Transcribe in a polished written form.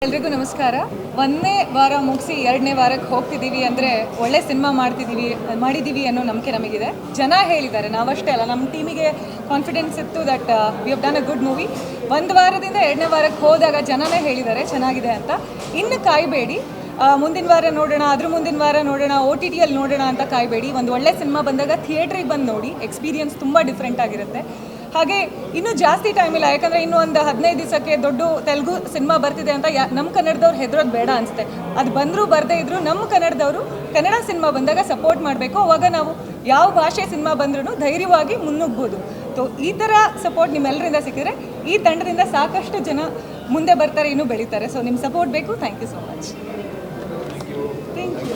ಎಲ್ರಿಗೂ ನಮಸ್ಕಾರ. ಒಂದನೇ ವಾರ ಮುಗಿಸಿ ಎರಡನೇ ವಾರಕ್ಕೆ ಹೋಗ್ತಿದ್ದೀವಿ ಅಂದರೆ ಒಳ್ಳೆ ಸಿನಿಮಾ ಮಾಡಿದ್ದೀವಿ ಅನ್ನೋ ನಂಬಿಕೆ ನಮಗಿದೆ. ಜನ ಹೇಳಿದ್ದಾರೆ, ನಾವಷ್ಟೇ ಅಲ್ಲ, ನಮ್ಮ ಟೀಮಿಗೆ ಕಾನ್ಫಿಡೆನ್ಸ್ ಇತ್ತು that we have done a good movie. ಒಂದು ವಾರದಿಂದ ಎರಡನೇ ವಾರಕ್ಕೆ ಹೋದಾಗ ಜನನೇ ಹೇಳಿದ್ದಾರೆ ಚೆನ್ನಾಗಿದೆ ಅಂತ. ಇನ್ನು ಕಾಯಬೇಡಿ, ಮುಂದಿನ ವಾರ ನೋಡೋಣ, ಅದ್ರ ಮುಂದಿನ ವಾರ ನೋಡೋಣ, OTT ಅಲ್ಲಿ ನೋಡೋಣ ಅಂತ ಕಾಯಬೇಡಿ. ಒಂದು ಒಳ್ಳೆ ಸಿನಿಮಾ ಬಂದಾಗ ಥಿಯೇಟ್ರಿಗೆ ಬಂದು ನೋಡಿ, ಎಕ್ಸ್ಪೀರಿಯನ್ಸ್ ತುಂಬ ಡಿಫ್ರೆಂಟ್ ಆಗಿರುತ್ತೆ. ಹಾಗೆ ಇನ್ನೂ ಜಾಸ್ತಿ ಟೈಮ್ ಇಲ್ಲ, ಯಾಕಂದರೆ ಇನ್ನೂ ಒಂದು 15 ದಿವಸಕ್ಕೆ ದೊಡ್ಡ ತೆಲುಗು ಸಿನಿಮಾ ಬರ್ತಿದೆ ಅಂತ ನಮ್ಮ ಕನ್ನಡದವ್ರು ಹೆದರೋದು ಬೇಡ ಅನಿಸುತ್ತೆ. ಅದು ಬಂದರೂ ಬರದೇ ಇದ್ದರೂ ನಮ್ಮ ಕನ್ನಡದವರು ಕನ್ನಡ ಸಿನಿಮಾ ಬಂದಾಗ ಸಪೋರ್ಟ್ ಮಾಡಬೇಕು. ಅವಾಗ ನಾವು ಯಾವ ಭಾಷೆ ಸಿನಿಮಾ ಬಂದ್ರೂ ಧೈರ್ಯವಾಗಿ ಮುನ್ನುಗ್ಬೋದು. ಸೊ ಈ ಥರ ಸಪೋರ್ಟ್ ನಿಮ್ಮೆಲ್ಲರಿಂದ ಸಿಕ್ಕಿದ್ರೆ ಈ ತಂಡದಿಂದ ಸಾಕಷ್ಟು ಜನ ಮುಂದೆ ಬರ್ತಾರೆ, ಇನ್ನೂ ಬೆಳೀತಾರೆ. ಸೊ ನಿಮ್ಮ ಸಪೋರ್ಟ್ ಬೇಕು. Thank you so much. Thank you.